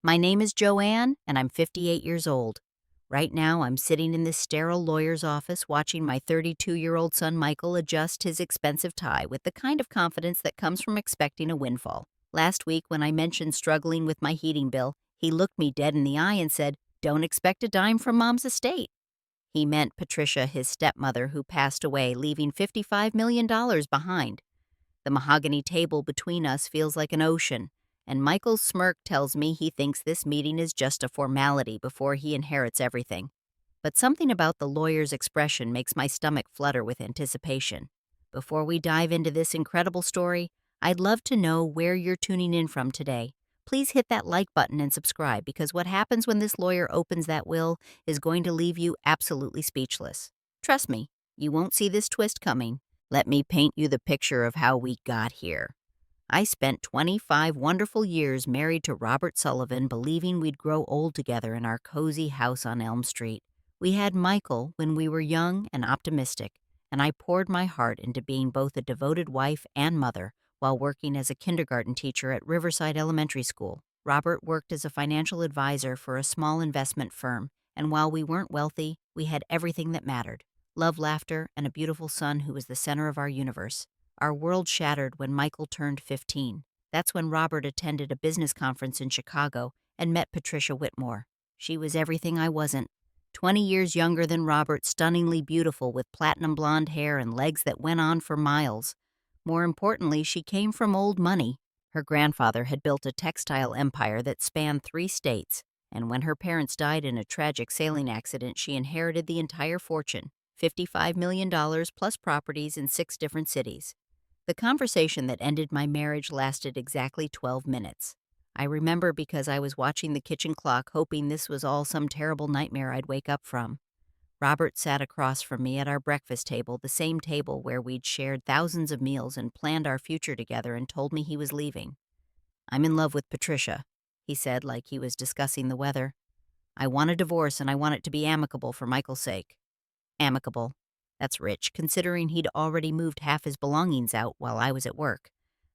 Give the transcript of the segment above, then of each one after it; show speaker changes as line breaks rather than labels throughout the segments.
My name is Joanne, and I'm 58 years old. Right now, I'm sitting in this sterile lawyer's office watching my 32-year-old son Michael adjust his expensive tie with the kind of confidence that comes from expecting a windfall. Last week, when I mentioned struggling with my heating bill, he looked me dead in the eye and said, "Don't expect a dime from Mom's estate." He meant Patricia, his stepmother, who passed away, leaving $55 million behind. The mahogany table between us feels like an ocean, and Michael's smirk tells me he thinks this meeting is just a formality before he inherits everything. But something about the lawyer's expression makes my stomach flutter with anticipation. Before we dive into this incredible story, I'd love to know where you're tuning in from today. Please hit that like button and subscribe, because what happens when this lawyer opens that will is going to leave you absolutely speechless. Trust me, you won't see this twist coming. Let me paint you the picture of how we got here. I spent 25 wonderful years married to Robert Sullivan, believing we'd grow old together in our cozy house on Elm Street. We had Michael when we were young and optimistic, and I poured my heart into being both a devoted wife and mother while working as a kindergarten teacher at Riverside Elementary School. Robert worked as a financial advisor for a small investment firm, and while we weren't wealthy, we had everything that mattered: love, laughter, and a beautiful son who was the center of our universe. Our world shattered when Michael turned 15. That's when Robert attended a business conference in Chicago and met Patricia Whitmore. She was everything I wasn't. 20 years younger than Robert, stunningly beautiful with platinum blonde hair and legs that went on for miles. More importantly, she came from old money. Her grandfather had built a textile empire that spanned 3 states, and when her parents died in a tragic sailing accident, she inherited the entire fortune, $55 million plus properties in 6 different cities. The conversation that ended my marriage lasted exactly 12 minutes. I remember because I was watching the kitchen clock, hoping this was all some terrible nightmare I'd wake up from. Robert sat across from me at our breakfast table, the same table where we'd shared thousands of meals and planned our future together, and told me he was leaving. "I'm in love with Patricia," he said like he was discussing the weather. "I want a divorce, and I want it to be amicable for Michael's sake." Amicable. That's rich, considering he'd already moved half his belongings out while I was at work.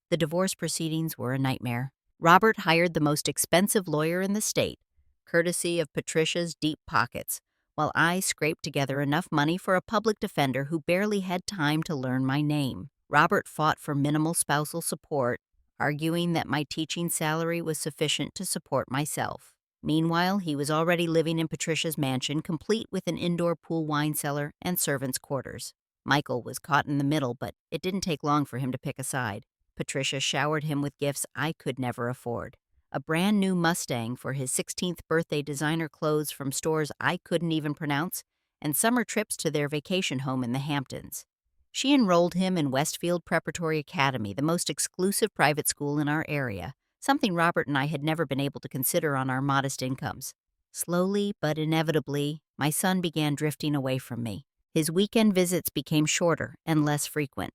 The divorce proceedings were a nightmare. Robert hired the most expensive lawyer in the state, courtesy of Patricia's deep pockets, while I scraped together enough money for a public defender who barely had time to learn my name. Robert fought for minimal spousal support, arguing that my teaching salary was sufficient to support myself. Meanwhile, he was already living in Patricia's mansion, complete with an indoor pool wine cellar and servants' quarters. Michael was caught in the middle, but it didn't take long for him to pick a side. Patricia showered him with gifts I could never afford: a brand new Mustang for his 16th birthday, designer clothes from stores I couldn't even pronounce, and summer trips to their vacation home in the Hamptons. She enrolled him in Westfield Preparatory Academy, the most exclusive private school in our area, something Robert and I had never been able to consider on our modest incomes. Slowly but inevitably, my son began drifting away from me. His weekend visits became shorter and less frequent.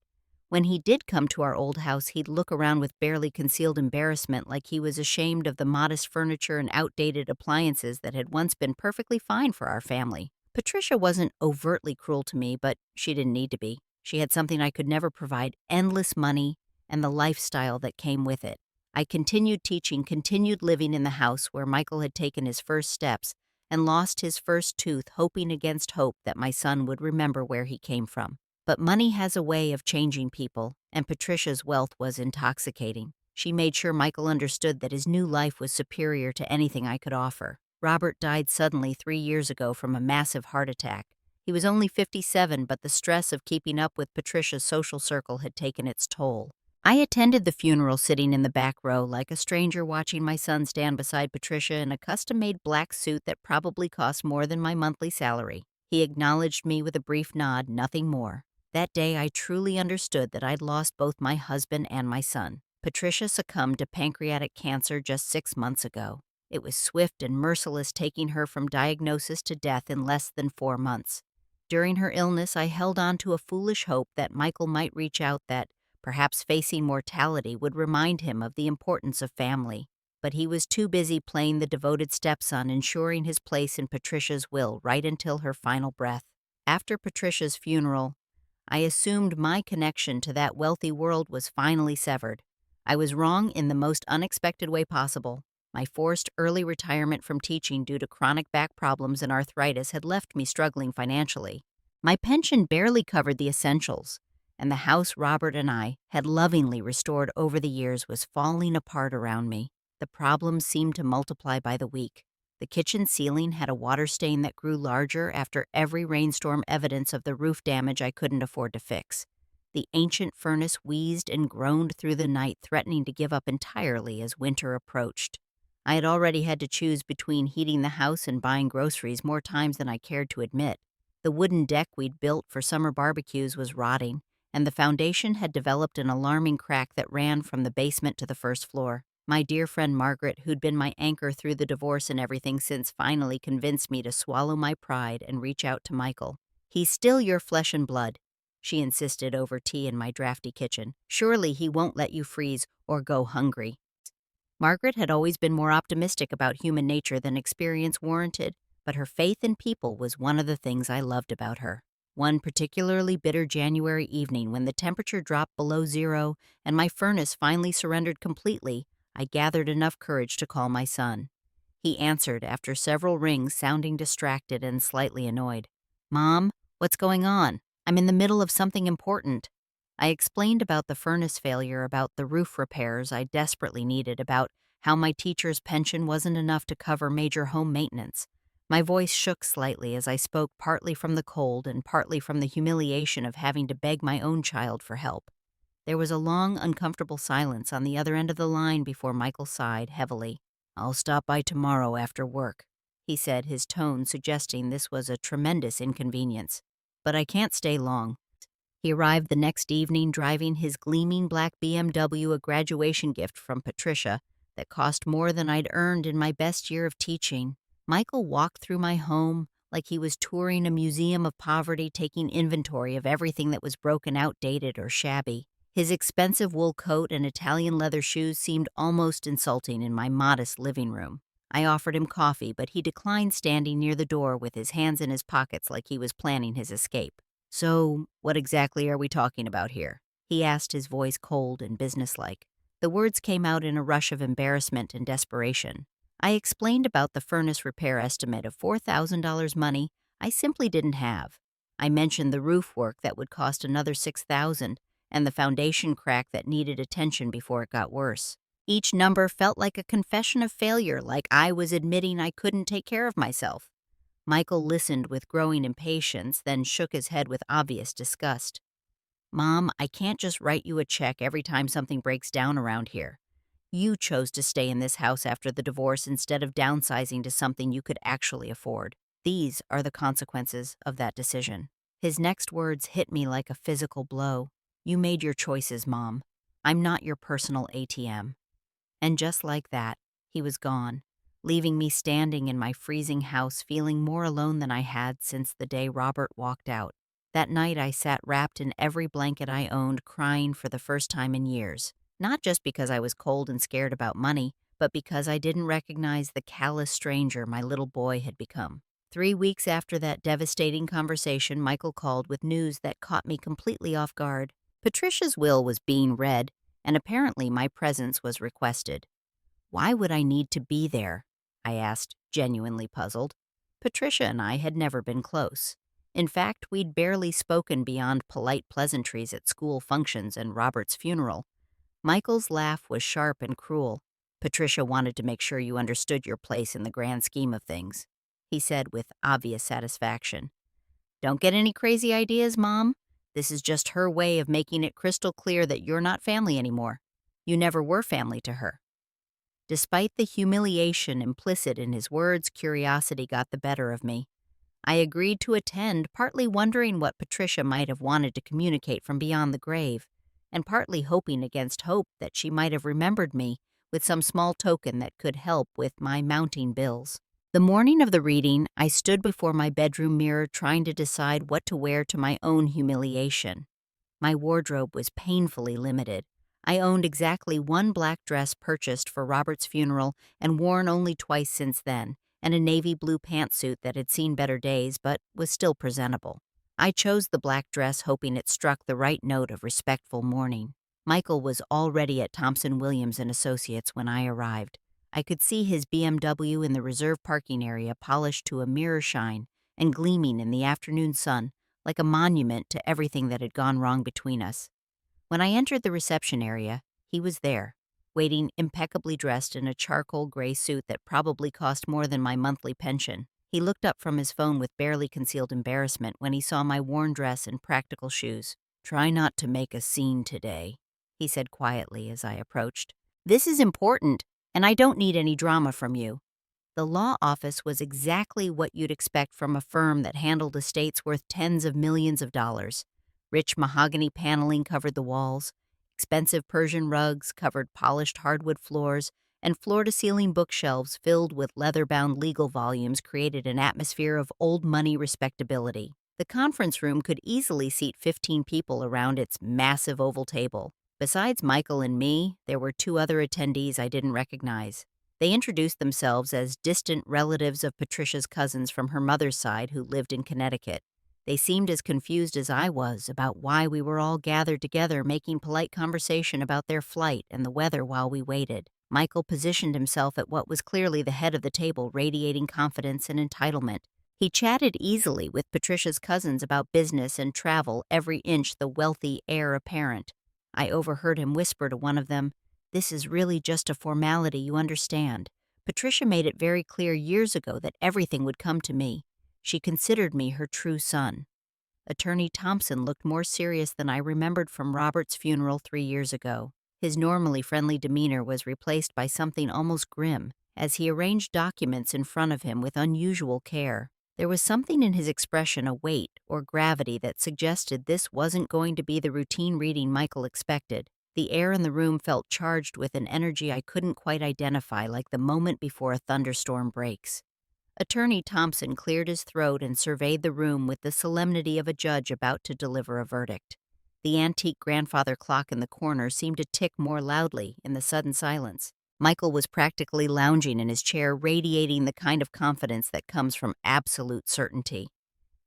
When he did come to our old house, he'd look around with barely concealed embarrassment, like he was ashamed of the modest furniture and outdated appliances that had once been perfectly fine for our family. Patricia wasn't overtly cruel to me, but she didn't need to be. She had something I could never provide: endless money and the lifestyle that came with it. I continued teaching, continued living in the house where Michael had taken his first steps and lost his first tooth, hoping against hope that my son would remember where he came from. But money has a way of changing people, and Patricia's wealth was intoxicating. She made sure Michael understood that his new life was superior to anything I could offer. Robert died suddenly 3 years ago from a massive heart attack. He was only 57, but the stress of keeping up with Patricia's social circle had taken its toll. I attended the funeral sitting in the back row like a stranger, watching my son stand beside Patricia in a custom-made black suit that probably cost more than my monthly salary. He acknowledged me with a brief nod, nothing more. That day, I truly understood that I'd lost both my husband and my son. Patricia succumbed to pancreatic cancer just 6 months ago. It was swift and merciless, taking her from diagnosis to death in less than 4 months. During her illness, I held on to a foolish hope that Michael might reach out, that perhaps facing mortality would remind him of the importance of family. But he was too busy playing the devoted stepson, ensuring his place in Patricia's will right until her final breath. After Patricia's funeral, I assumed my connection to that wealthy world was finally severed. I was wrong in the most unexpected way possible. My forced early retirement from teaching due to chronic back problems and arthritis had left me struggling financially. My pension barely covered the essentials, and the house Robert and I had lovingly restored over the years was falling apart around me. The problems seemed to multiply by the week. The kitchen ceiling had a water stain that grew larger after every rainstorm, evidence of the roof damage I couldn't afford to fix. The ancient furnace wheezed and groaned through the night, threatening to give up entirely as winter approached. I had already had to choose between heating the house and buying groceries more times than I cared to admit. The wooden deck we'd built for summer barbecues was rotting, and the foundation had developed an alarming crack that ran from the basement to the first floor. My dear friend Margaret, who'd been my anchor through the divorce and everything since, finally convinced me to swallow my pride and reach out to Michael. "He's still your flesh and blood," she insisted over tea in my drafty kitchen. "Surely he won't let you freeze or go hungry." Margaret had always been more optimistic about human nature than experience warranted, but her faith in people was one of the things I loved about her. One particularly bitter January evening, when the temperature dropped below zero and my furnace finally surrendered completely, I gathered enough courage to call my son. He answered after several rings, sounding distracted and slightly annoyed. "Mom, what's going on? I'm in the middle of something important." I explained about the furnace failure, about the roof repairs I desperately needed, about how my teacher's pension wasn't enough to cover major home maintenance. My voice shook slightly as I spoke, partly from the cold and partly from the humiliation of having to beg my own child for help. There was a long, uncomfortable silence on the other end of the line before Michael sighed heavily. "I'll stop by tomorrow after work," he said, his tone suggesting this was a tremendous inconvenience. "But I can't stay long." He arrived the next evening driving his gleaming black BMW, a graduation gift from Patricia that cost more than I'd earned in my best year of teaching. Michael walked through my home like he was touring a museum of poverty, taking inventory of everything that was broken, outdated, or shabby. His expensive wool coat and Italian leather shoes seemed almost insulting in my modest living room. I offered him coffee, but he declined, standing near the door with his hands in his pockets like he was planning his escape. "So, what exactly are we talking about here?" he asked, his voice cold and businesslike. The words came out in a rush of embarrassment and desperation. I explained about the furnace repair estimate of $4,000, money I simply didn't have. I mentioned the roof work that would cost another $6,000 and the foundation crack that needed attention before it got worse. Each number felt like a confession of failure, like I was admitting I couldn't take care of myself. Michael listened with growing impatience, then shook his head with obvious disgust. "Mom, I can't just write you a check every time something breaks down around here. You chose to stay in this house after the divorce instead of downsizing to something you could actually afford. These are the consequences of that decision." His next words hit me like a physical blow. "You made your choices, Mom. I'm not your personal ATM." And just like that, he was gone, leaving me standing in my freezing house, feeling more alone than I had since the day Robert walked out. That night I sat wrapped in every blanket I owned, crying for the first time in years. Not just because I was cold and scared about money, but because I didn't recognize the callous stranger my little boy had become. 3 weeks after that devastating conversation, Michael called with news that caught me completely off guard. Patricia's will was being read, and apparently my presence was requested. Why would I need to be there? I asked, genuinely puzzled. Patricia and I had never been close. In fact, we'd barely spoken beyond polite pleasantries at school functions and Robert's funeral. Michael's laugh was sharp and cruel. "Patricia wanted to make sure you understood your place in the grand scheme of things," he said with obvious satisfaction. "Don't get any crazy ideas, Mom. This is just her way of making it crystal clear that you're not family anymore. You never were family to her." Despite the humiliation implicit in his words, curiosity got the better of me. I agreed to attend, partly wondering what Patricia might have wanted to communicate from beyond the grave, and partly hoping against hope that she might have remembered me with some small token that could help with my mounting bills. The morning of the reading, I stood before my bedroom mirror trying to decide what to wear to my own humiliation. My wardrobe was painfully limited. I owned exactly one black dress purchased for Robert's funeral and worn only twice since then, and a navy blue pantsuit that had seen better days but was still presentable. I chose the black dress hoping it struck the right note of respectful mourning. Michael was already at Thompson Williams and Associates when I arrived. I could see his BMW in the reserve parking area, polished to a mirror shine and gleaming in the afternoon sun like a monument to everything that had gone wrong between us. When I entered the reception area, he was there, waiting impeccably dressed in a charcoal gray suit that probably cost more than my monthly pension. He looked up from his phone with barely concealed embarrassment when he saw my worn dress and practical shoes. "Try not to make a scene today," he said quietly as I approached. "This is important, and I don't need any drama from you." The law office was exactly what you'd expect from a firm that handled estates worth tens of millions of dollars. Rich mahogany paneling covered the walls, expensive Persian rugs covered polished hardwood floors, and floor-to-ceiling bookshelves filled with leather-bound legal volumes created an atmosphere of old money respectability. The conference room could easily seat 15 people around its massive oval table. Besides Michael and me, there were two other attendees I didn't recognize. They introduced themselves as distant relatives of Patricia's cousins from her mother's side who lived in Connecticut. They seemed as confused as I was about why we were all gathered together making polite conversation about their flight and the weather while we waited. Michael positioned himself at what was clearly the head of the table, radiating confidence and entitlement. He chatted easily with Patricia's cousins about business and travel, every inch the wealthy heir apparent. I overheard him whisper to one of them, "This is really just a formality, you understand. Patricia made it very clear years ago that everything would come to me. She considered me her true son." Attorney Thompson looked more serious than I remembered from Robert's funeral 3 years ago. His normally friendly demeanor was replaced by something almost grim as he arranged documents in front of him with unusual care. There was something in his expression, a weight or gravity, that suggested this wasn't going to be the routine reading Michael expected. The air in the room felt charged with an energy I couldn't quite identify, like the moment before a thunderstorm breaks. Attorney Thompson cleared his throat and surveyed the room with the solemnity of a judge about to deliver a verdict. The antique grandfather clock in the corner seemed to tick more loudly in the sudden silence. Michael was practically lounging in his chair, radiating the kind of confidence that comes from absolute certainty.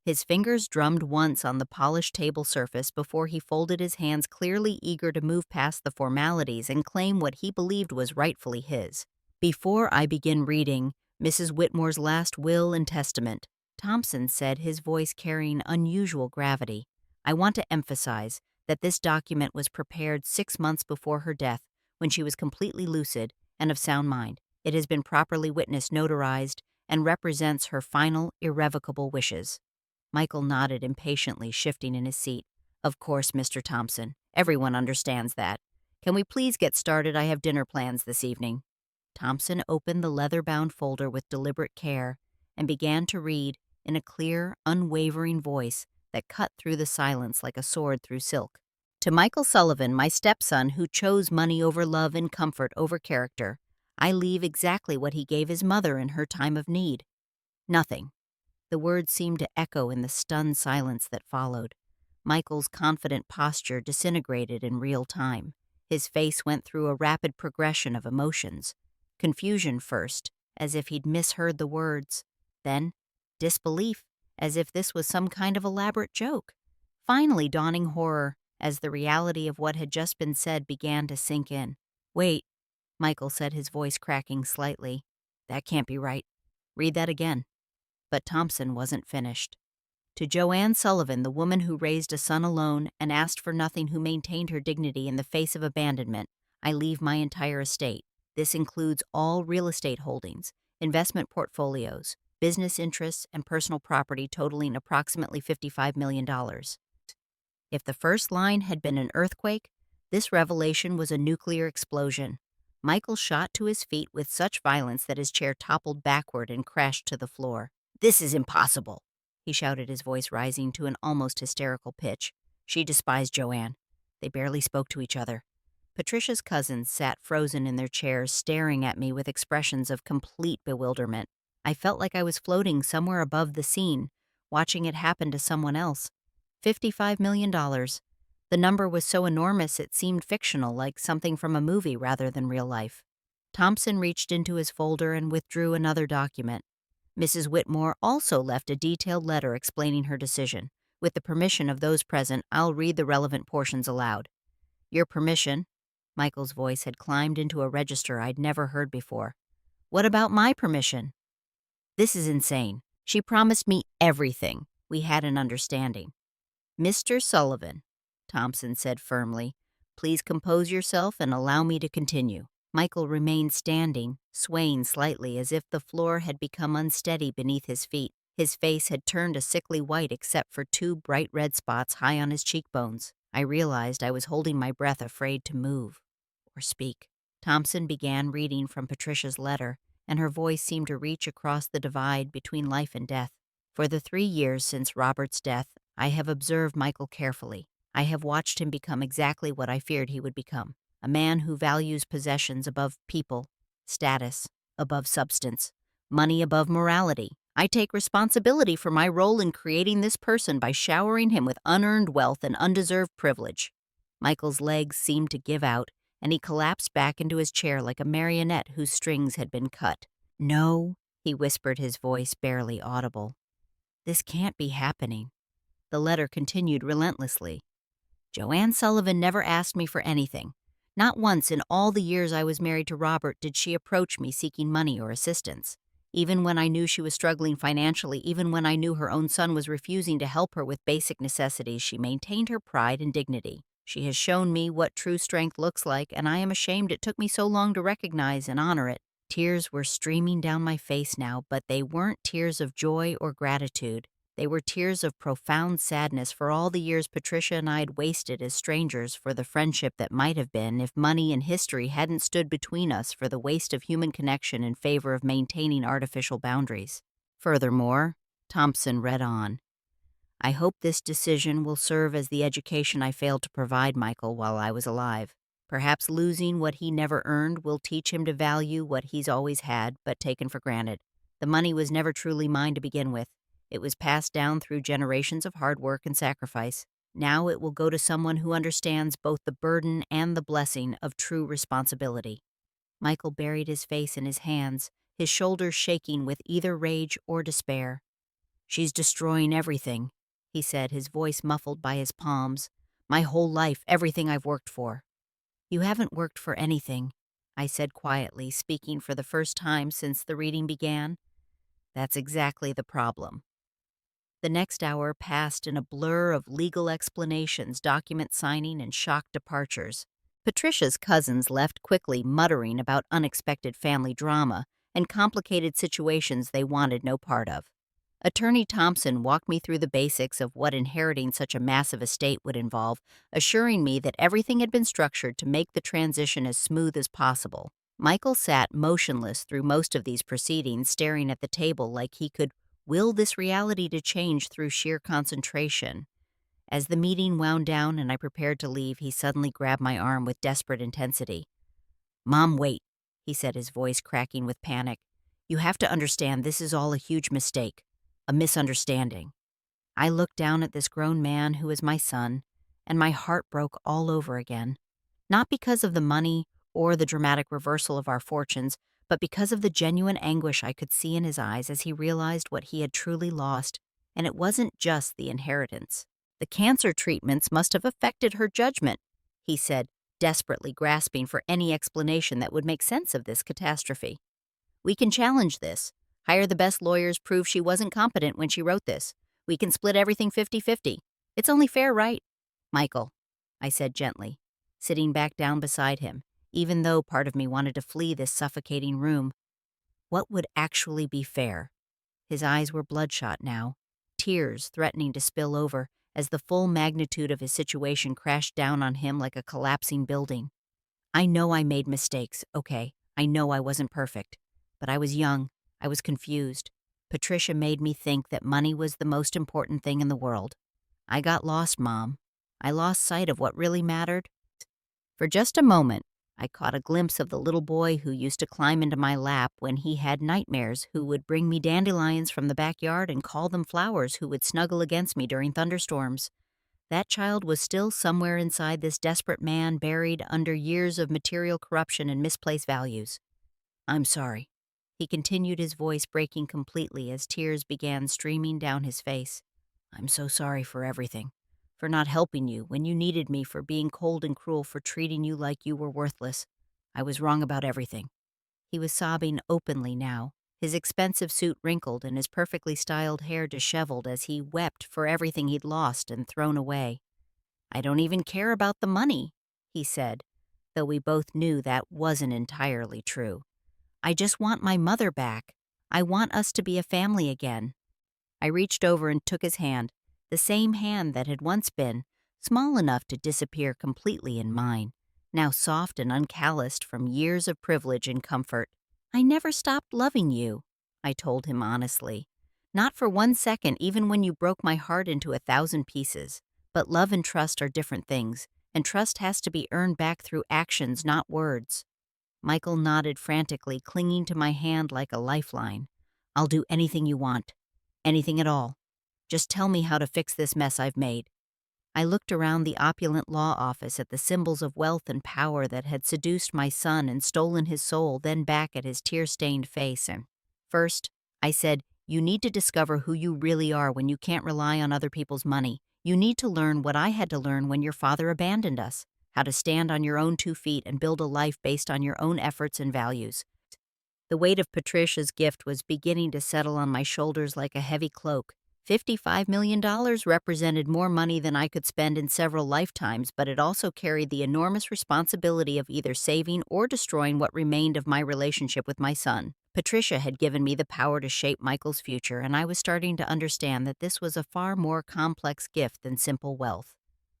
His fingers drummed once on the polished table surface before he folded his hands, clearly eager to move past the formalities and claim what he believed was rightfully his. "Before I begin reading Mrs. Whitmore's last will and testament," Thompson said, his voice carrying unusual gravity, "I want to emphasize that this document was prepared 6 months before her death, when she was completely lucid and of sound mind. It has been properly witness notarized and represents her final, irrevocable wishes." Michael nodded impatiently, shifting in his seat. "Of course, Mr. Thompson. Everyone understands that. Can we please get started? I have dinner plans this evening." Thompson opened the leather-bound folder with deliberate care and began to read in a clear, unwavering voice that cut through the silence like a sword through silk. "To Michael Sullivan, my stepson, who chose money over love and comfort over character, I leave exactly what he gave his mother in her time of need. Nothing." The words seemed to echo in the stunned silence that followed. Michael's confident posture disintegrated in real time. His face went through a rapid progression of emotions. Confusion first, as if he'd misheard the words. Then disbelief, as if this was some kind of elaborate joke. Finally, dawning horror, as the reality of what had just been said began to sink in. "Wait," Michael said, his voice cracking slightly. "That can't be right. Read that again." But Thompson wasn't finished. "To Joanne Sullivan, the woman who raised a son alone and asked for nothing, who maintained her dignity in the face of abandonment, I leave my entire estate. This includes all real estate holdings, investment portfolios, business interests, and personal property totaling approximately $55 million. If the first line had been an earthquake, this revelation was a nuclear explosion. Michael shot to his feet with such violence that his chair toppled backward and crashed to the floor. "This is impossible," he shouted, his voice rising to an almost hysterical pitch. She despised Joanne. They barely spoke to each other. Patricia's cousins sat frozen in their chairs, staring at me with expressions of complete bewilderment. I felt like I was floating somewhere above the scene, watching it happen to someone else. $55 million. The number was so enormous it seemed fictional, like something from a movie rather than real life. Thompson reached into his folder and withdrew another document. Mrs. Whitmore also left a detailed letter explaining her decision. With the permission of those present, I'll read the relevant portions aloud. "Your permission," Michael's voice had climbed into a register I'd never heard before. What about my permission? This is insane. She promised me everything. We had an understanding. Mr. Sullivan, Thompson said firmly, please compose yourself and allow me to continue. Michael remained standing, swaying slightly as if the floor had become unsteady beneath his feet. His face had turned a sickly white except for two bright red spots high on his cheekbones. I realized I was holding my breath, afraid to move or speak. Thompson began reading from Patricia's letter, and her voice seemed to reach across the divide between life and death. For the 3 years since Robert's death, I have observed Michael carefully. I have watched him become exactly what I feared he would become, a man who values possessions above people, status above substance, money above morality. I take responsibility for my role in creating this person by showering him with unearned wealth and undeserved privilege. Michael's legs seemed to give out, and he collapsed back into his chair like a marionette whose strings had been cut. No, he whispered, his voice barely audible. This can't be happening. The letter continued relentlessly. Joanne Sullivan never asked me for anything. Not once in all the years I was married to Robert did she approach me seeking money or assistance. Even when I knew she was struggling financially, even when I knew her own son was refusing to help her with basic necessities, she maintained her pride and dignity. She has shown me what true strength looks like, and I am ashamed it took me so long to recognize and honor it. Tears were streaming down my face now, but they weren't tears of joy or gratitude. They were tears of profound sadness for all the years Patricia and I had wasted as strangers, for the friendship that might have been if money and history hadn't stood between us, for the waste of human connection in favor of maintaining artificial boundaries. Furthermore, Thompson read on, I hope this decision will serve as the education I failed to provide Michael while I was alive. Perhaps losing what he never earned will teach him to value what he's always had but taken for granted. The money was never truly mine to begin with. It was passed down through generations of hard work and sacrifice. Now it will go to someone who understands both the burden and the blessing of true responsibility. Michael buried his face in his hands, his shoulders shaking with either rage or despair. She's destroying everything, he said, his voice muffled by his palms. My whole life, everything I've worked for. You haven't worked for anything, I said quietly, speaking for the first time since the reading began. That's exactly the problem. The next hour passed in a blur of legal explanations, document signing, and shocked departures. Patricia's cousins left quickly, muttering about unexpected family drama and complicated situations they wanted no part of. Attorney Thompson walked me through the basics of what inheriting such a massive estate would involve, assuring me that everything had been structured to make the transition as smooth as possible. Michael sat motionless through most of these proceedings, staring at the table like he could will this reality to change through sheer concentration. As the meeting wound down and I prepared to leave, he suddenly grabbed my arm with desperate intensity. Mom, wait, he said, his voice cracking with panic. You have to understand this is all a huge mistake, a misunderstanding. I looked down at this grown man who is my son, and my heart broke all over again. Not because of the money or the dramatic reversal of our fortunes, but because of the genuine anguish I could see in his eyes as he realized what he had truly lost. And it wasn't just the inheritance. The cancer treatments must have affected her judgment, he said, desperately grasping for any explanation that would make sense of this catastrophe. We can challenge this. Hire the best lawyers, prove she wasn't competent when she wrote this. We can split everything 50-50. It's only fair, right? Michael, I said gently, sitting back down beside him, even though part of me wanted to flee this suffocating room. What would actually be fair? His eyes were bloodshot now, tears threatening to spill over as the full magnitude of his situation crashed down on him like a collapsing building. I know I made mistakes, okay. I know I wasn't perfect. But I was young. I was confused. Patricia made me think that money was the most important thing in the world. I got lost, Mom. I lost sight of what really mattered. For just a moment, I caught a glimpse of the little boy who used to climb into my lap when he had nightmares, who would bring me dandelions from the backyard and call them flowers, who would snuggle against me during thunderstorms. That child was still somewhere inside this desperate man, buried under years of material corruption and misplaced values. I'm sorry. He continued, his voice breaking completely as tears began streaming down his face. I'm so sorry for everything. For not helping you when you needed me, for being cold and cruel, for treating you like you were worthless. I was wrong about everything. He was sobbing openly now, his expensive suit wrinkled and his perfectly styled hair disheveled as he wept for everything he'd lost and thrown away. "I don't even care about the money," he said, though we both knew that wasn't entirely true. "I just want my mother back. I want us to be a family again." I reached over and took his hand, the same hand that had once been small enough to disappear completely in mine, now soft and uncalloused from years of privilege and comfort. "I never stopped loving you," I told him honestly. "Not for 1 second, even when you broke my heart into 1,000 pieces. But love and trust are different things, and trust has to be earned back through actions, not words." Michael nodded frantically, clinging to my hand like a lifeline. "I'll do anything you want. Anything at all. Just tell me how to fix this mess I've made." I looked around the opulent law office at the symbols of wealth and power that had seduced my son and stolen his soul, then back at his tear-stained face. And first, I said, "You need to discover who you really are when you can't rely on other people's money. You need to learn what I had to learn when your father abandoned us, how to stand on your own 2 feet and build a life based on your own efforts and values." The weight of Patricia's gift was beginning to settle on my shoulders like a heavy cloak. $55 million represented more money than I could spend in several lifetimes, but it also carried the enormous responsibility of either saving or destroying what remained of my relationship with my son. Patricia had given me the power to shape Michael's future, and I was starting to understand that this was a far more complex gift than simple wealth.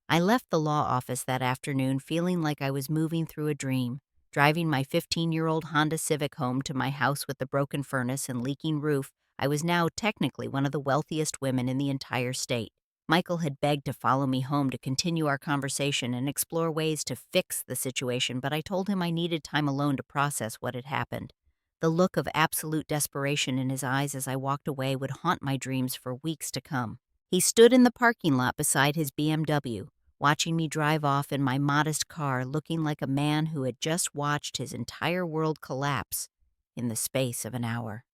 I left the law office that afternoon feeling like I was moving through a dream, driving my 15-year-old Honda Civic home to my house with the broken furnace and leaking roof. I was now technically one of the wealthiest women in the entire state. Michael had begged to follow me home to continue our conversation and explore ways to fix the situation, but I told him I needed time alone to process what had happened. The look of absolute desperation in his eyes as I walked away would haunt my dreams for weeks to come. He stood in the parking lot beside his BMW, watching me drive off in my modest car, looking like a man who had just watched his entire world collapse in the space of an hour.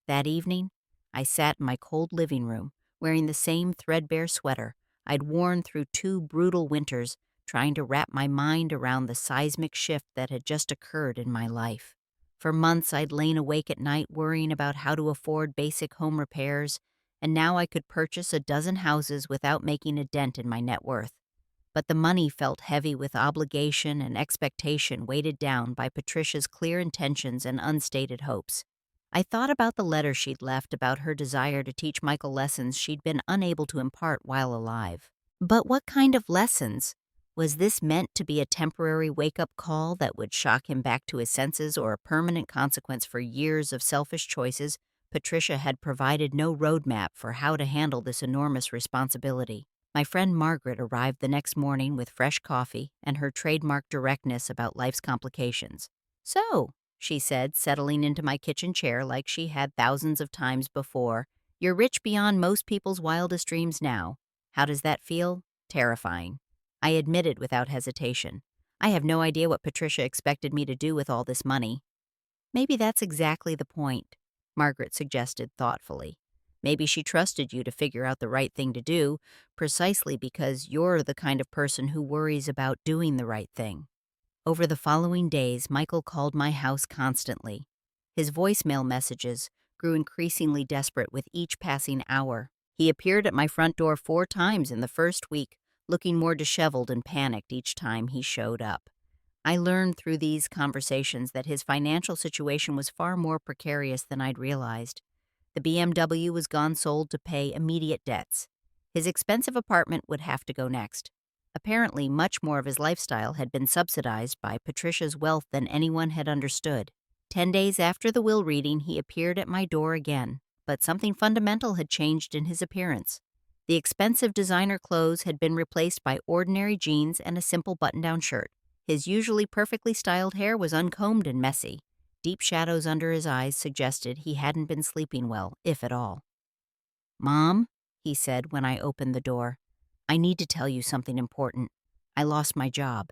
That evening, I sat in my cold living room, wearing the same threadbare sweater I'd worn through 2 brutal winters, trying to wrap my mind around the seismic shift that had just occurred in my life. For months, I'd lain awake at night worrying about how to afford basic home repairs, and now I could purchase a dozen houses without making a dent in my net worth. But the money felt heavy with obligation and expectation, weighted down by Patricia's clear intentions and unstated hopes. I thought about the letter she'd left about her desire to teach Michael lessons she'd been unable to impart while alive. But what kind of lessons? Was this meant to be a temporary wake-up call that would shock him back to his senses, or a permanent consequence for years of selfish choices? Patricia had provided no roadmap for how to handle this enormous responsibility. My friend Margaret arrived the next morning with fresh coffee and her trademark directness about life's complications. "So," she said, settling into my kitchen chair like she had thousands of times before, "you're rich beyond most people's wildest dreams now. How does that feel?" "Terrifying," I admitted without hesitation. "I have no idea what Patricia expected me to do with all this money." "Maybe that's exactly the point," Margaret suggested thoughtfully. "Maybe she trusted you to figure out the right thing to do, precisely because you're the kind of person who worries about doing the right thing." Over the following days, Michael called my house constantly. His voicemail messages grew increasingly desperate with each passing hour. He appeared at my front door 4 times in the first week, looking more disheveled and panicked each time he showed up. I learned through these conversations that his financial situation was far more precarious than I'd realized. The BMW was gone sold to pay immediate debts. His expensive apartment would have to go next. Apparently, much more of his lifestyle had been subsidized by Patricia's wealth than anyone had understood. 10 days after the will reading, he appeared at my door again, but something fundamental had changed in his appearance. The expensive designer clothes had been replaced by ordinary jeans and a simple button-down shirt. His usually perfectly styled hair was uncombed and messy. Deep shadows under his eyes suggested he hadn't been sleeping well, if at all. "Mom," he said when I opened the door, "I need to tell you something important. I lost my job."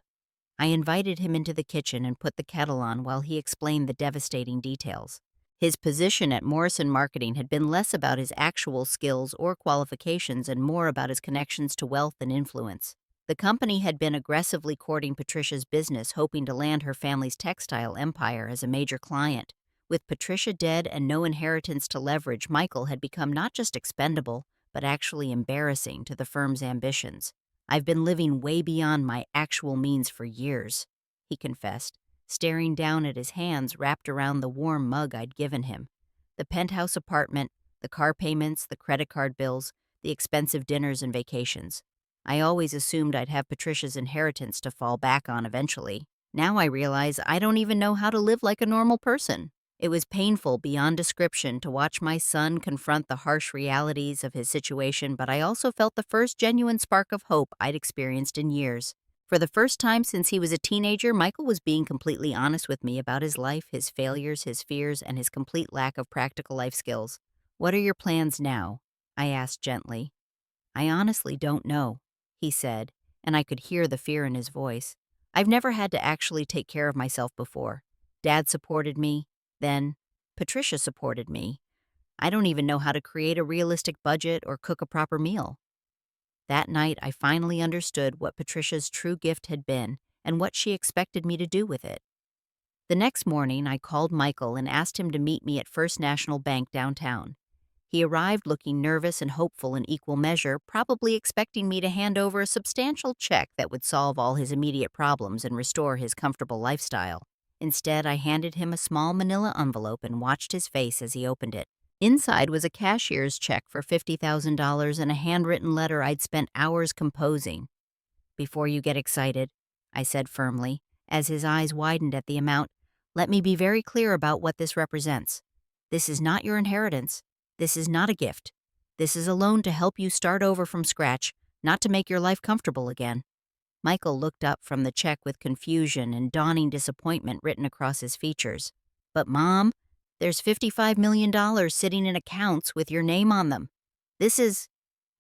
I invited him into the kitchen and put the kettle on while he explained the devastating details. His position at Morrison Marketing had been less about his actual skills or qualifications and more about his connections to wealth and influence. The company had been aggressively courting Patricia's business, hoping to land her family's textile empire as a major client. With Patricia dead and no inheritance to leverage, Michael had become not just expendable, but actually embarrassing to the firm's ambitions. "I've been living way beyond my actual means for years," he confessed, staring down at his hands wrapped around the warm mug I'd given him. The penthouse apartment, the car payments, the credit card bills, the expensive dinners and vacations. I always assumed I'd have Patricia's inheritance to fall back on eventually. Now I realize I don't even know how to live like a normal person. It was painful beyond description to watch my son confront the harsh realities of his situation, but I also felt the first genuine spark of hope I'd experienced in years. For the first time since he was a teenager, Michael was being completely honest with me about his life, his failures, his fears, and his complete lack of practical life skills. "What are your plans now?" I asked gently. "I honestly don't know," he said, and I could hear the fear in his voice. "I've never had to actually take care of myself before. Dad supported me. Then Patricia supported me. I don't even know how to create a realistic budget or cook a proper meal." That night, I finally understood what Patricia's true gift had been and what she expected me to do with it. The next morning, I called Michael and asked him to meet me at First National Bank downtown. He arrived looking nervous and hopeful in equal measure, probably expecting me to hand over a substantial check that would solve all his immediate problems and restore his comfortable lifestyle. Instead, I handed him a small manila envelope and watched his face as he opened it. Inside was a cashier's check for $50,000 and a handwritten letter I'd spent hours composing. "Before you get excited," I said firmly, as his eyes widened at the amount, "let me be very clear about what this represents. This is not your inheritance. This is not a gift. This is a loan to help you start over from scratch, not to make your life comfortable again." Michael looked up from the check with confusion and dawning disappointment written across his features. "But Mom, there's $55 million sitting in accounts with your name on them. This is—"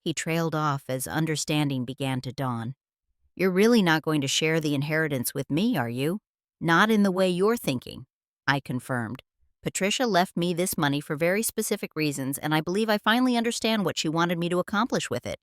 He trailed off as understanding began to dawn. "You're really not going to share the inheritance with me, are you?" "Not in the way you're thinking," I confirmed. "Patricia left me this money for very specific reasons, and I believe I finally understand what she wanted me to accomplish with it."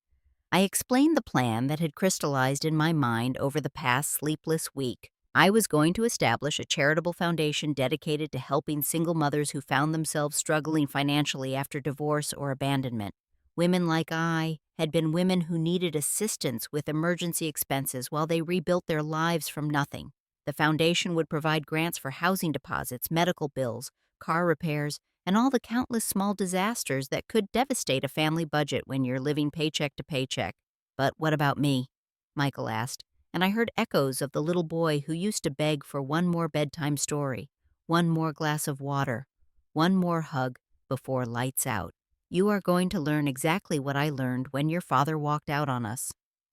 I explained the plan that had crystallized in my mind over the past sleepless week. I was going to establish a charitable foundation dedicated to helping single mothers who found themselves struggling financially after divorce or abandonment. Women like I had been women who needed assistance with emergency expenses while they rebuilt their lives from nothing. The foundation would provide grants for housing deposits, medical bills, car repairs, and all the countless small disasters that could devastate a family budget when you're living paycheck to paycheck. "But what about me?" Michael asked, and I heard echoes of the little boy who used to beg for one more bedtime story, one more glass of water, one more hug before lights out. "You are going to learn exactly what I learned when your father walked out on us,"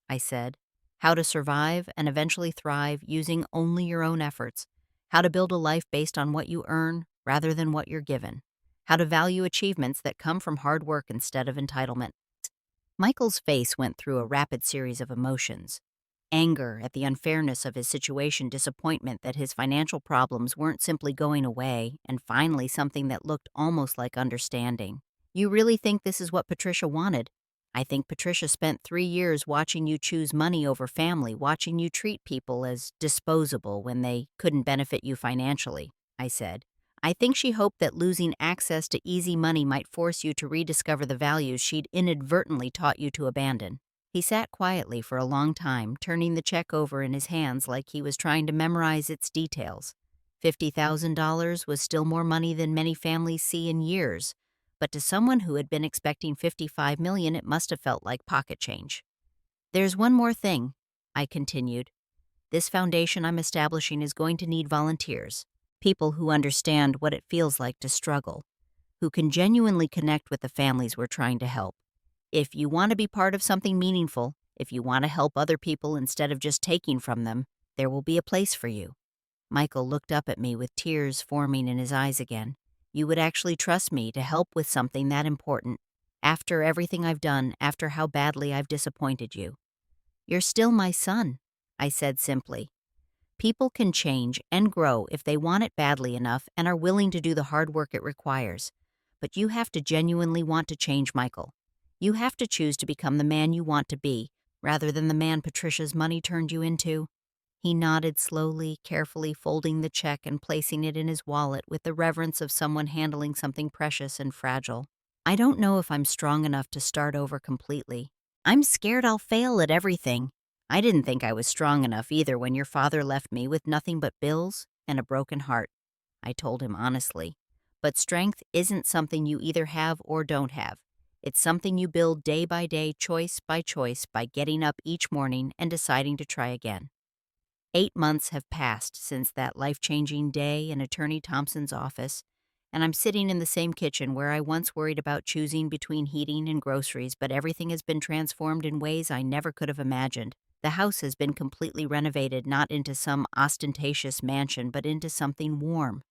I said. "How to survive and eventually thrive using only your own efforts. How to build a life based on what you earn rather than what you're given. How to value achievements that come from hard work instead of entitlement." Michael's face went through a rapid series of emotions. Anger at the unfairness of his situation, disappointment that his financial problems weren't simply going away, and finally something that looked almost like understanding. "You really think this is what Patricia wanted? I think Patricia spent 3 years watching you choose money over family, watching you treat people as disposable when they couldn't benefit you financially," I said. "I think she hoped that losing access to easy money might force you to rediscover the values she'd inadvertently taught you to abandon." He sat quietly for a long time, turning the check over in his hands like he was trying to memorize its details. $50,000 was still more money than many families see in years, but to someone who had been expecting $55 million, it must have felt like pocket change. "There's one more thing," I continued. "This foundation I'm establishing is going to need volunteers. People who understand what it feels like to struggle, who can genuinely connect with the families we're trying to help. If you want to be part of something meaningful, if you want to help other people instead of just taking from them, there will be a place for you." Michael looked up at me with tears forming in his eyes again. "You would actually trust me to help with something that important, after everything I've done, after how badly I've disappointed you." "You're still my son," I said simply. "People can change and grow if they want it badly enough and are willing to do the hard work it requires. But you have to genuinely want to change, Michael. You have to choose to become the man you want to be, rather than the man Patricia's money turned you into?" He nodded slowly, carefully folding the check and placing it in his wallet with the reverence of someone handling something precious and fragile. "I don't know if I'm strong enough to start over completely. I'm scared I'll fail at everything. I didn't think I was strong enough either when your father left me with nothing but bills and a broken heart," I told him honestly. "But strength isn't something you either have or don't have. It's something you build day by day, choice, by getting up each morning and deciding to try again." 8 months have passed since that life-changing day in Attorney Thompson's office, and I'm sitting in the same kitchen where I once worried about choosing between heating and groceries, but everything has been transformed in ways I never could have imagined. The house has been completely renovated, not into some ostentatious mansion, but into something warm,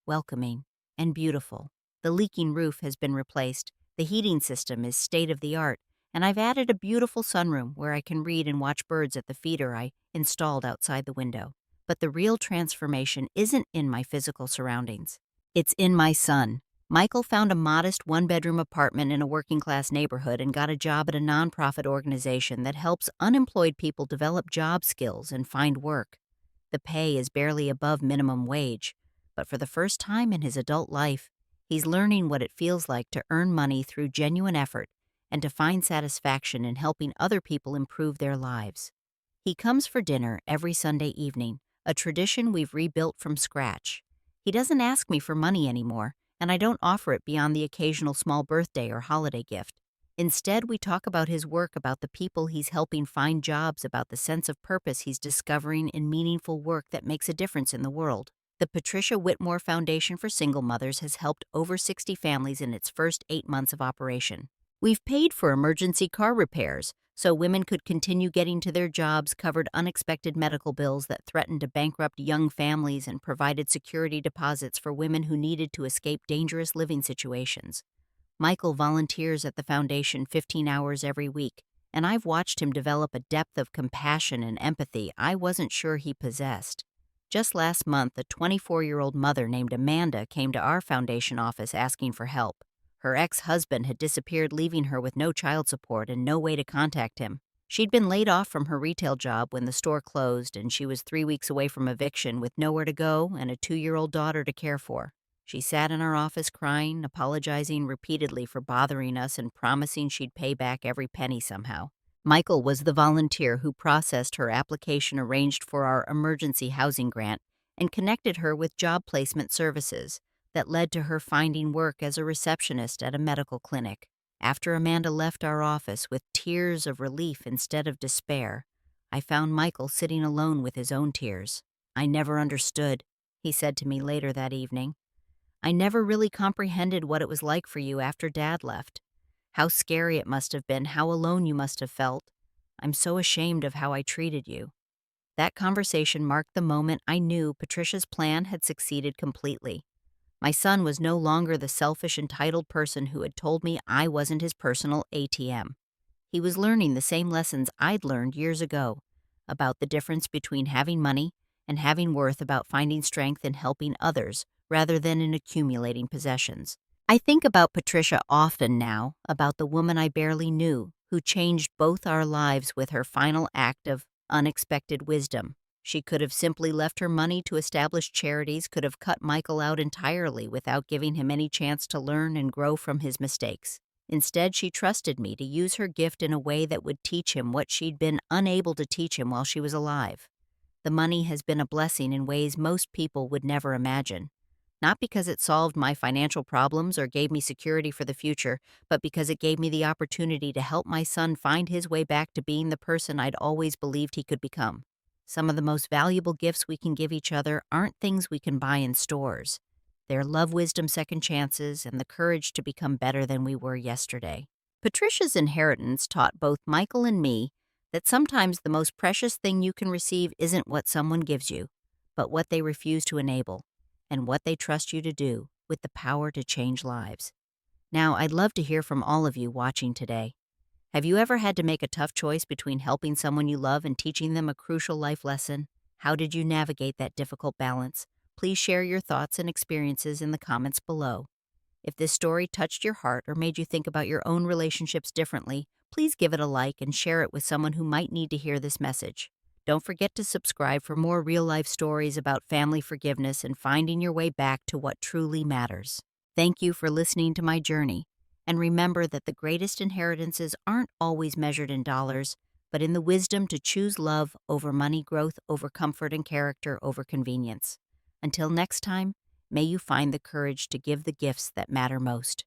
welcoming, and beautiful. The leaking roof has been replaced, the heating system is state-of-the-art, and I've added a beautiful sunroom where I can read and watch birds at the feeder I installed outside the window. But the real transformation isn't in my physical surroundings. It's in my son. Michael found a modest one-bedroom apartment in a working-class neighborhood and got a job at a nonprofit organization that helps unemployed people develop job skills and find work. The pay is barely above minimum wage, but for the first time in his adult life, he's learning what it feels like to earn money through genuine effort and to find satisfaction in helping other people improve their lives. He comes for dinner every Sunday evening, a tradition we've rebuilt from scratch. He doesn't ask me for money anymore, and I don't offer it beyond the occasional small birthday or holiday gift. Instead, we talk about his work, about the people he's helping find jobs, about the sense of purpose he's discovering in meaningful work that makes a difference in the world. The Patricia Whitmore Foundation for Single Mothers has helped over 60 families in its first 8 months of operation. We've paid for emergency car repairs so women could continue getting to their jobs, covered unexpected medical bills that threatened to bankrupt young families, and provided security deposits for women who needed to escape dangerous living situations. Michael volunteers at the foundation 15 hours every week, and I've watched him develop a depth of compassion and empathy I wasn't sure he possessed. Just last month, a 24-year-old mother named Amanda came to our foundation office asking for help. Her ex-husband had disappeared, leaving her with no child support and no way to contact him. She'd been laid off from her retail job when the store closed, and she was 3 weeks away from eviction with nowhere to go and a 2-year-old daughter to care for. She sat in our office crying, apologizing repeatedly for bothering us and promising she'd pay back every penny somehow. Michael was the volunteer who processed her application, arranged for our emergency housing grant, and connected her with job placement services that led to her finding work as a receptionist at a medical clinic. After Amanda left our office with tears of relief instead of despair, I found Michael sitting alone with his own tears. "I never understood," he said to me later that evening. "I never really comprehended what it was like for you after Dad left. How scary it must have been, how alone you must have felt. I'm so ashamed of how I treated you." That conversation marked the moment I knew Patricia's plan had succeeded completely. My son was no longer the selfish, entitled person who had told me I wasn't his personal ATM. He was learning the same lessons I'd learned years ago, about the difference between having money and having worth, about finding strength in helping others rather than in accumulating possessions. I think about Patricia often now, about the woman I barely knew, who changed both our lives with her final act of unexpected wisdom. She could have simply left her money to establish charities, could have cut Michael out entirely without giving him any chance to learn and grow from his mistakes. Instead, she trusted me to use her gift in a way that would teach him what she'd been unable to teach him while she was alive. The money has been a blessing in ways most people would never imagine. Not because it solved my financial problems or gave me security for the future, but because it gave me the opportunity to help my son find his way back to being the person I'd always believed he could become. Some of the most valuable gifts we can give each other aren't things we can buy in stores. They're love, wisdom, second chances, and the courage to become better than we were yesterday. Patricia's inheritance taught both Michael and me that sometimes the most precious thing you can receive isn't what someone gives you, but what they refuse to enable, and what they trust you to do with the power to change lives. Now, I'd love to hear from all of you watching today. Have you ever had to make a tough choice between helping someone you love and teaching them a crucial life lesson? How did you navigate that difficult balance? Please share your thoughts and experiences in the comments below. If this story touched your heart or made you think about your own relationships differently, please give it a like and share it with someone who might need to hear this message. Don't forget to subscribe for more real life stories about family forgiveness and finding your way back to what truly matters. Thank you for listening to my journey. And remember that the greatest inheritances aren't always measured in dollars, but in the wisdom to choose love over money, growth over comfort, and character over convenience. Until next time, may you find the courage to give the gifts that matter most.